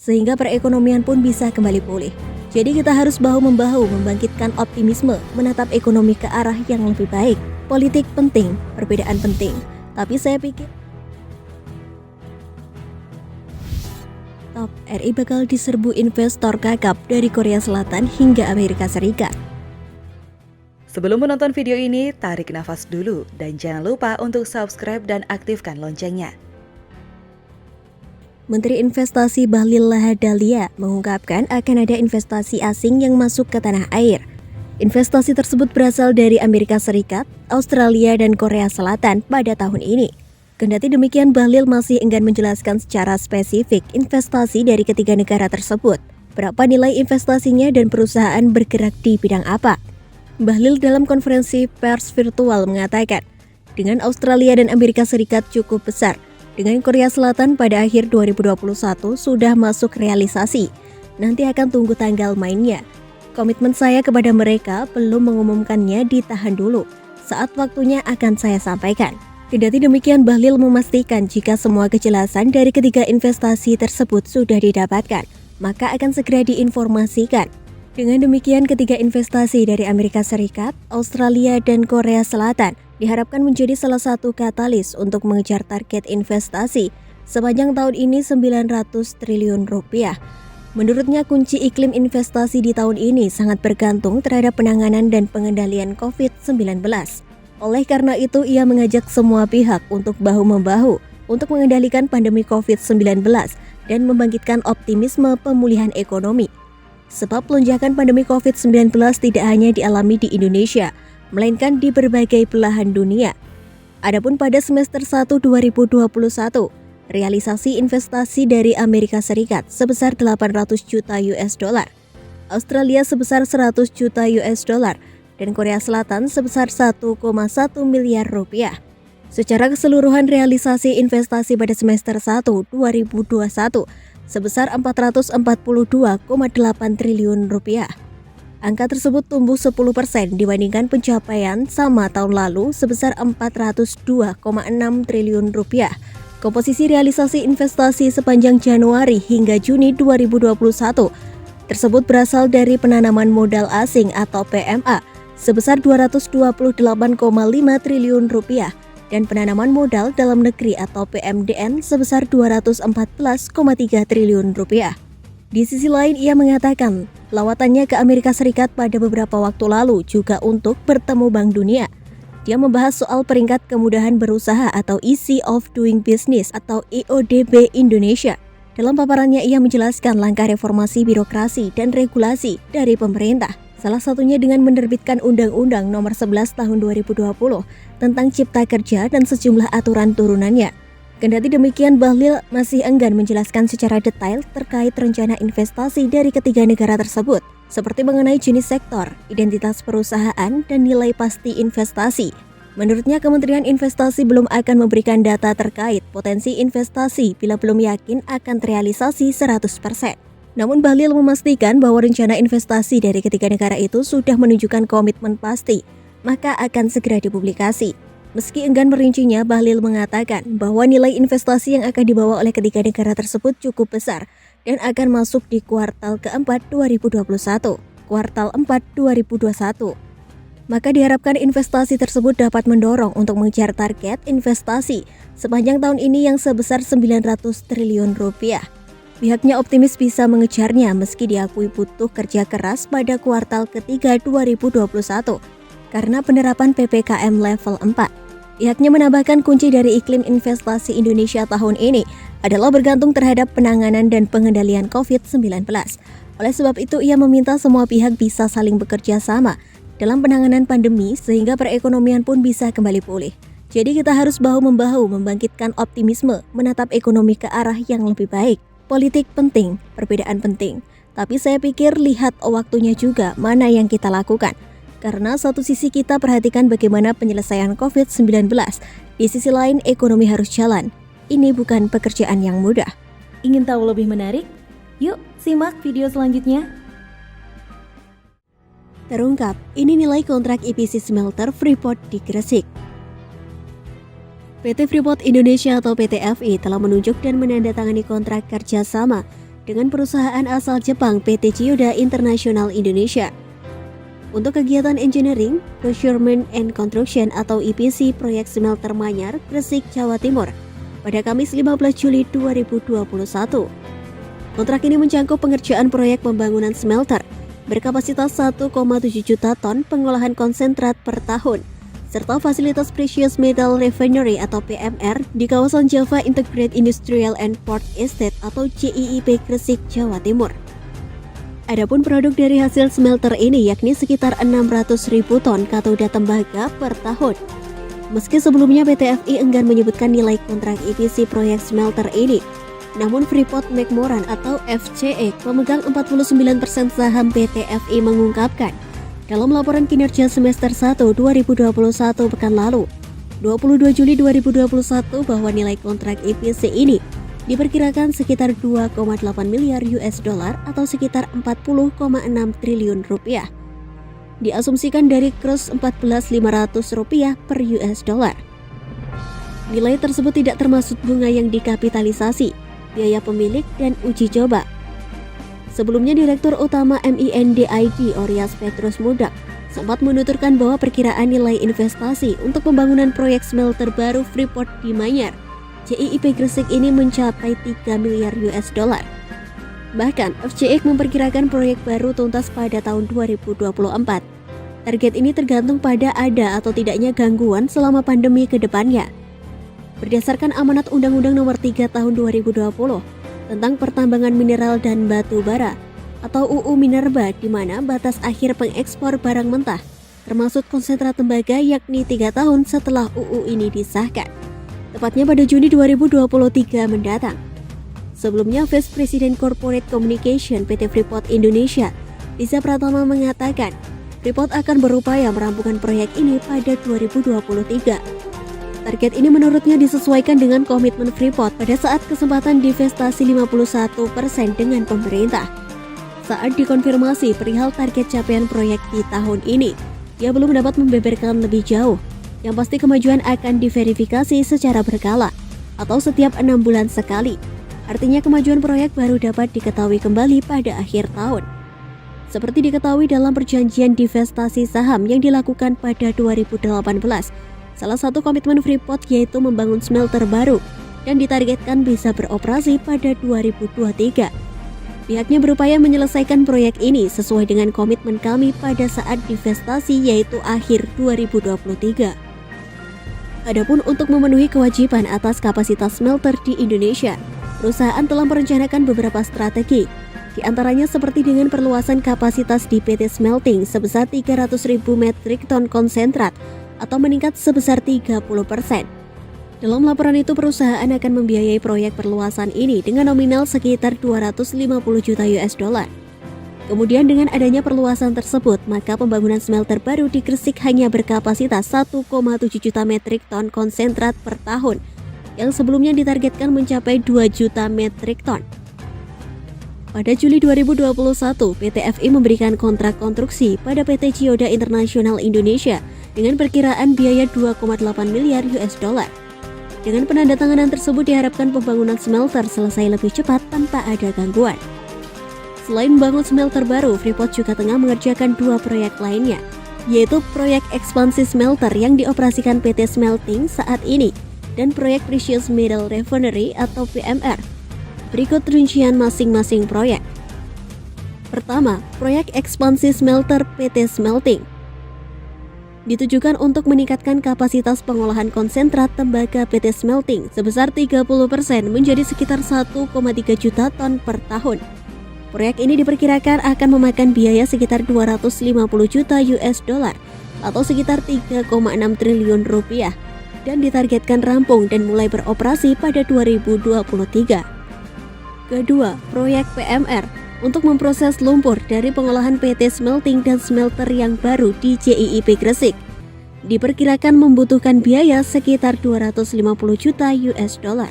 sehingga perekonomian pun bisa kembali pulih. Jadi kita harus bahu-membahu membangkitkan optimisme, menatap ekonomi ke arah yang lebih baik. Politik penting, perbedaan penting, tapi saya pikir top RI bakal diserbu investor kakap dari Korea Selatan hingga Amerika Serikat. Sebelum menonton video ini, tarik nafas dulu dan jangan lupa untuk subscribe dan aktifkan loncengnya. Menteri Investasi Bahlil Lahadalia mengungkapkan akan ada investasi asing yang masuk ke tanah air. Investasi tersebut berasal dari Amerika Serikat, Australia, dan Korea Selatan pada tahun ini. Kendati demikian, Bahlil masih enggan menjelaskan secara spesifik investasi dari ketiga negara tersebut. Berapa nilai investasinya dan perusahaan bergerak di bidang apa? Bahlil dalam konferensi pers virtual mengatakan, dengan Australia dan Amerika Serikat cukup besar, dengan Korea Selatan pada akhir 2021 sudah masuk realisasi. Nanti akan tunggu tanggal mainnya. Komitmen saya kepada mereka belum mengumumkannya, ditahan dulu. Saat waktunya akan saya sampaikan. Kendati demikian, Bahlil memastikan jika semua kejelasan dari ketiga investasi tersebut sudah didapatkan, maka akan segera diinformasikan. Dengan demikian, ketiga investasi dari Amerika Serikat, Australia, dan Korea Selatan diharapkan menjadi salah satu katalis untuk mengejar target investasi sepanjang tahun ini 900 triliun rupiah. Menurutnya, kunci iklim investasi di tahun ini sangat bergantung terhadap penanganan dan pengendalian COVID-19. Oleh karena itu, ia mengajak semua pihak untuk bahu-membahu untuk mengendalikan pandemi COVID-19 dan membangkitkan optimisme pemulihan ekonomi. Sebab lonjakan pandemi COVID-19 tidak hanya dialami di Indonesia, melainkan di berbagai belahan dunia. Adapun pada semester 1 2021, realisasi investasi dari Amerika Serikat sebesar 800 juta US dollar, Australia sebesar 100 juta US dollar, dan Korea Selatan sebesar 1,1 miliar rupiah. Secara keseluruhan realisasi investasi pada semester 1 2021 sebesar 442,8 triliun rupiah. Angka tersebut tumbuh 10% dibandingkan pencapaian sama tahun lalu sebesar 402,6 triliun rupiah. Komposisi realisasi investasi sepanjang Januari hingga Juni 2021 tersebut berasal dari penanaman modal asing atau PMA sebesar 228,5 triliun rupiah dan penanaman modal dalam negeri atau PMDN sebesar 214,3 triliun rupiah. Di sisi lain, ia mengatakan lawatannya ke Amerika Serikat pada beberapa waktu lalu juga untuk bertemu Bank Dunia. Dia membahas soal peringkat kemudahan berusaha atau Ease of Doing Business atau EODB Indonesia. Dalam paparannya, ia menjelaskan langkah reformasi birokrasi dan regulasi dari pemerintah. Salah satunya dengan menerbitkan Undang-Undang Nomor 11 Tahun 2020 tentang Cipta Kerja dan sejumlah aturan turunannya. Kendati demikian, Bahlil masih enggan menjelaskan secara detail terkait rencana investasi dari ketiga negara tersebut, seperti mengenai jenis sektor, identitas perusahaan, dan nilai pasti investasi. Menurutnya, Kementerian Investasi belum akan memberikan data terkait potensi investasi bila belum yakin akan terrealisasi 100%. Namun Bahlil memastikan bahwa rencana investasi dari ketiga negara itu sudah menunjukkan komitmen pasti, maka akan segera dipublikasi. Meski enggan merincinya, Bahlil mengatakan bahwa nilai investasi yang akan dibawa oleh ketiga negara tersebut cukup besar dan akan masuk di kuartal keempat 2021, kuartal 4 2021. Maka diharapkan investasi tersebut dapat mendorong untuk mengejar target investasi sepanjang tahun ini yang sebesar 900 triliun rupiah. Pihaknya optimis bisa mengejarnya meski diakui butuh kerja keras pada kuartal ketiga 2021 karena penerapan PPKM level 4. Pihaknya menambahkan kunci dari iklim investasi Indonesia tahun ini adalah bergantung terhadap penanganan dan pengendalian COVID-19. Oleh sebab itu, ia meminta semua pihak bisa saling bekerja sama dalam penanganan pandemi sehingga perekonomian pun bisa kembali pulih. Jadi kita harus bahu-membahu membangkitkan optimisme, menatap ekonomi ke arah yang lebih baik. Politik penting, perbedaan penting, tapi saya pikir lihat waktunya juga mana yang kita lakukan. Karena satu sisi kita perhatikan bagaimana penyelesaian COVID-19, di sisi lain ekonomi harus jalan. Ini bukan pekerjaan yang mudah. Ingin tahu lebih menarik? Yuk simak video selanjutnya. Terungkap, ini nilai kontrak EPC smelter Freeport di Gresik. PT Freeport Indonesia atau PT FI telah menunjuk dan menandatangani kontrak kerjasama dengan perusahaan asal Jepang PT Chiyoda International Indonesia. Untuk kegiatan engineering, procurement and construction atau EPC proyek smelter Manyar, Gresik, Jawa Timur pada Kamis 15 Juli 2021. Kontrak ini mencakup pengerjaan proyek pembangunan smelter berkapasitas 1,7 juta ton pengolahan konsentrat per tahun, serta fasilitas Precious Metal Refinery atau PMR di kawasan Java Integrated Industrial and Port Estate atau JIIP Gresik, Jawa Timur. Adapun produk dari hasil smelter ini yakni sekitar 600.000 ton katoda tembaga per tahun. Meski sebelumnya PT FI enggan menyebutkan nilai kontrak EPC proyek smelter ini, namun Freeport-McMoRan atau FCE pemegang 49% saham PT FI mengungkapkan dalam laporan kinerja semester 1 2021 pekan lalu, 22 Juli 2021 bahwa nilai kontrak EPC ini diperkirakan sekitar 2,8 miliar US dollar atau sekitar 40,6 triliun rupiah. Diasumsikan dari kurs 14.500 rupiah per US dollar. Nilai tersebut tidak termasuk bunga yang dikapitalisasi, biaya pemilik, dan uji coba. Sebelumnya Direktur Utama MINDID Orias Petrus Mudak sempat menuturkan bahwa perkiraan nilai investasi untuk pembangunan proyek smelter baru Freeport di Manyar, JIIP Gresik ini mencapai 3 miliar US dollar. Bahkan FCE memperkirakan proyek baru tuntas pada tahun 2024. Target ini tergantung pada ada atau tidaknya gangguan selama pandemi ke depannya. Berdasarkan amanat Undang-Undang Nomor 3 Tahun 2020 tentang pertambangan mineral dan batu bara atau UU Minerba, di mana batas akhir pengekspor barang mentah termasuk konsentrat tembaga yakni 3 tahun setelah UU ini disahkan, tepatnya pada Juni 2023 mendatang. Sebelumnya, Vice President Corporate Communication PT Freeport Indonesia, Riza Pratama mengatakan Freeport akan berupaya merampungkan proyek ini pada 2023. Target ini menurutnya disesuaikan dengan komitmen Freeport pada saat kesempatan divestasi 51% dengan pemerintah. Saat dikonfirmasi perihal target capaian proyek di tahun ini, ia belum dapat membeberkan lebih jauh. Yang pasti kemajuan akan diverifikasi secara berkala atau setiap 6 bulan sekali. Artinya kemajuan proyek baru dapat diketahui kembali pada akhir tahun. Seperti diketahui dalam perjanjian divestasi saham yang dilakukan pada 2018, salah satu komitmen Freeport yaitu membangun smelter baru dan ditargetkan bisa beroperasi pada 2023. Pihaknya berupaya menyelesaikan proyek ini sesuai dengan komitmen kami pada saat divestasi yaitu akhir 2023. Adapun untuk memenuhi kewajiban atas kapasitas smelter di Indonesia, perusahaan telah merencanakan beberapa strategi, di antaranya seperti dengan perluasan kapasitas di PT Smelting sebesar 300.000 metrik ton konsentrat atau meningkat sebesar 30%. Dalam laporan itu, perusahaan akan membiayai proyek perluasan ini dengan nominal sekitar 250 juta US dollar. Kemudian dengan adanya perluasan tersebut, maka pembangunan smelter baru di Gresik hanya berkapasitas 1,7 juta metrik ton konsentrat per tahun, yang sebelumnya ditargetkan mencapai 2 juta metrik ton. Pada Juli 2021, PT FI memberikan kontrak konstruksi pada PT Chiyoda International Indonesia dengan perkiraan biaya 2,8 miliar US dollar. Dengan penandatanganan tersebut diharapkan pembangunan smelter selesai lebih cepat tanpa ada gangguan. Selain membangun smelter baru, Freeport juga tengah mengerjakan 2 proyek lainnya, yaitu proyek ekspansi smelter yang dioperasikan PT Smelting saat ini dan proyek Precious Metal Refinery atau PMR. Berikut rincian masing-masing proyek. Pertama, proyek ekspansi smelter PT Smelting ditujukan untuk meningkatkan kapasitas pengolahan konsentrat tembaga PT Smelting sebesar 30% menjadi sekitar 1,3 juta ton per tahun. Proyek ini diperkirakan akan memakan biaya sekitar 250 juta US dollar atau sekitar 3,6 triliun rupiah dan ditargetkan rampung dan mulai beroperasi pada 2023. Kedua, proyek PMR untuk memproses lumpur dari pengolahan PT Smelting dan smelter yang baru di JIIP Gresik. Diperkirakan membutuhkan biaya sekitar 250 juta US dollar.